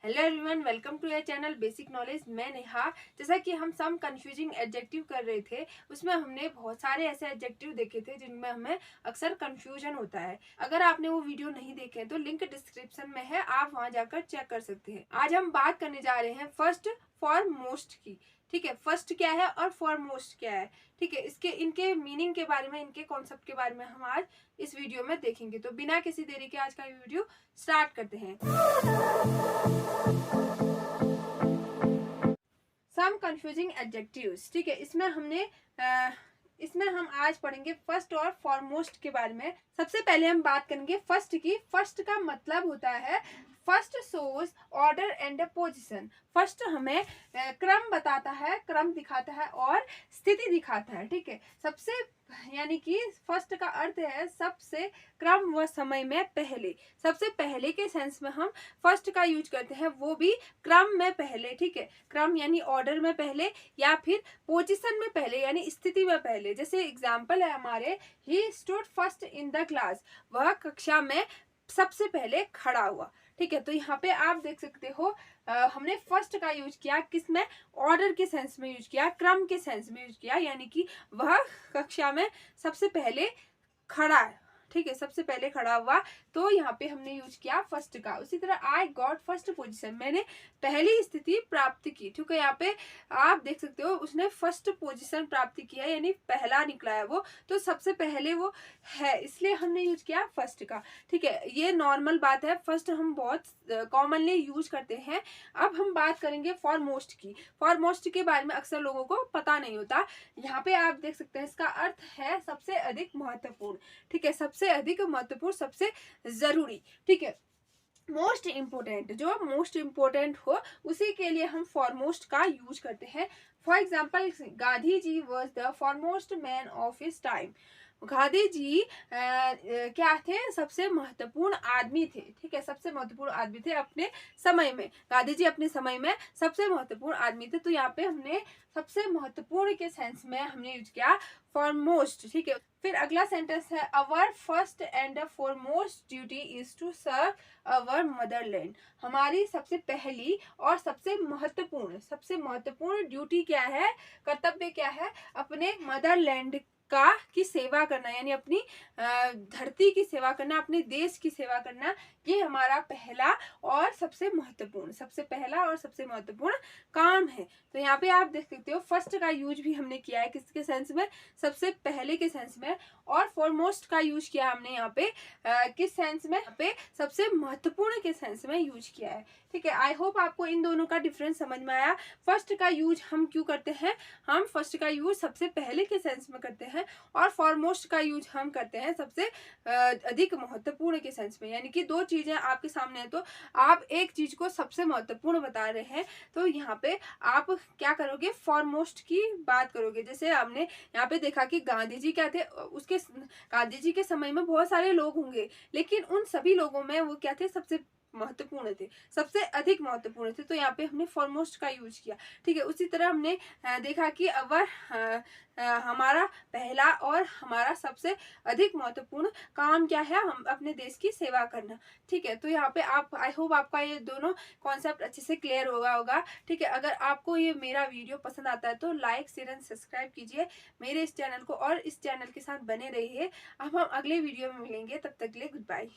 Hello everyone, welcome to your channel basic knowledge. मैं नेहा। जैसा कि हम सम कंफ्यूजिंग एडजेक्टिव कर रहे थे, उसमें हमने बहुत सारे ऐसे एडजेक्टिव देखे थे जिनमें हमें अक्सर कंफ्यूजन होता है। अगर आपने वो वीडियो नहीं देखे तो लिंक डिस्क्रिप्शन में है, आप वहां जाकर चेक कर सकते हैं। आज हम बात करने जा रहे हैं फर्स्ट फॉर मोस्ट की। ठीक है, फर्स्ट क्या है और फॉर मोस्ट क्या है। ठीक है, इसके इनके मीनिंग के बारे में, इनके कॉन्सेप्ट के बारे में हम आज इस वीडियो में देखेंगे। तो बिना किसी देरी के आज का वीडियो स्टार्ट करते हैं। सम कंफ्यूजिंग एडजेक्टिव्स। ठीक है, इसमें हम आज पढ़ेंगे फर्स्ट और फॉरमोस्ट के बारे में। सबसे पहले हम बात करेंगे फर्स्ट की। फर्स्ट का मतलब होता है first shows order and position. First हमें क्रम बताता है, क्रम दिखाता है और स्थिति दिखाता है। ठीक है, सबसे यानी कि फर्स्ट का अर्थ है सबसे, क्रम व समय में पहले। सबसे पहले के सेंस में हम फर्स्ट का यूज करते हैं, वो भी क्रम में पहले। ठीक है, क्रम यानी ऑर्डर में पहले या फिर पोजीशन में पहले यानी स्थिति में पहले। जैसे एग्जाम्पल है हमारे, he stood first in the class. वह कक्षा में सबसे पहले खड़ा हुआ। ठीक है, तो यहाँ पे आप देख सकते हो हमने फर्स्ट का यूज किया, किसमें? ऑर्डर के सेंस में यूज किया, क्रम के सेंस में यूज किया, यानी कि वह कक्षा में सबसे पहले खड़ा है। ठीक है, सबसे पहले खड़ा हुआ, तो यहाँ पे हमने यूज किया फर्स्ट का। उसी तरह आई गॉट फर्स्ट पोजीशन, मैंने पहली स्थिति प्राप्त की। ठीक है, यहाँ पे आप देख सकते हो उसने फर्स्ट पोजीशन प्राप्त किया, यानी पहला निकला है वो, तो सबसे पहले वो है, इसलिए हमने यूज किया फर्स्ट का। ठीक है, ये नॉर्मल बात है, फर्स्ट हम बहुत कॉमनली यूज करते हैं। अब हम बात करेंगे फॉरमोस्ट की। फॉरमोस्ट के बारे में अक्सर लोगों को पता नहीं होता। यहाँ पे आप देख सकते हैं, इसका अर्थ है सबसे अधिक महत्वपूर्ण। ठीक है, सबसे अधिक महत्वपूर्ण, सबसे जरूरी। ठीक है, मोस्ट इम्पोर्टेंट, जो मोस्ट इम्पोर्टेंट हो उसी के लिए हम फॉरमोस्ट का यूज करते हैं। For example, Gandhi ji was the foremost man of his time. Gandhi ji क्या थे? सबसे महत्वपूर्ण आदमी थे। ठीक है, सबसे महत्वपूर्ण आदमी थे अपने समय में। गांधी जी अपने समय में सबसे महत्वपूर्ण आदमी थे, तो यहाँ पे हमने सबसे महत्वपूर्ण के सेंस में हमने यूज किया फॉरमोस्ट। ठीक है, फिर अगला सेंटेंस है, our first and foremost duty is to serve our motherland. हमारी सबसे पहली और सबसे महत्वपूर्ण ड्यूटी क्या है, कर्तव्य क्या है? अपने मदरलैंड का की सेवा करना, यानी अपनी धरती की सेवा करना, अपने देश की सेवा करना। ये हमारा पहला और सबसे महत्वपूर्ण काम है। तो यहाँ पे आप देख सकते हो फर्स्ट का यूज भी हमने किया है किसके सेंस में? सबसे पहले के सेंस में। और फॉरमोस्ट का यूज किया हमने यहाँ पे किस सेंस में? यहाँ पे सबसे महत्वपूर्ण के सेंस में यूज किया है। ठीक है, आई होप आपको इन दोनों का डिफरेंस समझ में आया। फर्स्ट का यूज हम क्यों करते हैं? हम फर्स्ट का यूज सबसे पहले के सेंस में करते हैं, और फॉरमोस्ट का यूज हम करते हैं सबसे अधिक महत्वपूर्ण के सेंस में। यानी कि दो चीजें आपके सामने है, तो आप एक चीज को सबसे महत्वपूर्ण बता रहे हैं, तो यहाँ पे आप क्या करोगे? फॉरमोस्ट की बात करोगे। जैसे हमने यहाँ पे देखा कि गांधी जी क्या थे, गांधी जी के समय में बहुत सारे लोग होंगे, लेकिन उन सभी लोगों में वो क्या थे? सबसे महत्वपूर्ण थे, सबसे अधिक महत्वपूर्ण थे, तो यहाँ पे हमने फॉरमोस्ट का यूज किया। ठीक है, उसी तरह हमने देखा कि अवर हमारा पहला और हमारा सबसे अधिक महत्वपूर्ण काम क्या है? हम अपने देश की सेवा करना। ठीक है, तो यहाँ पे आप, आई होप आपका ये दोनों कॉन्सेप्ट अच्छे से क्लियर होगा। ठीक है, अगर आपको ये मेरा वीडियो पसंद आता है तो लाइक, शेयर एंड सब्सक्राइब कीजिए मेरे इस चैनल को, और इस चैनल के साथ बने रहिए। अब हम अगले वीडियो में मिलेंगे, तब तक के लिए गुड बाय।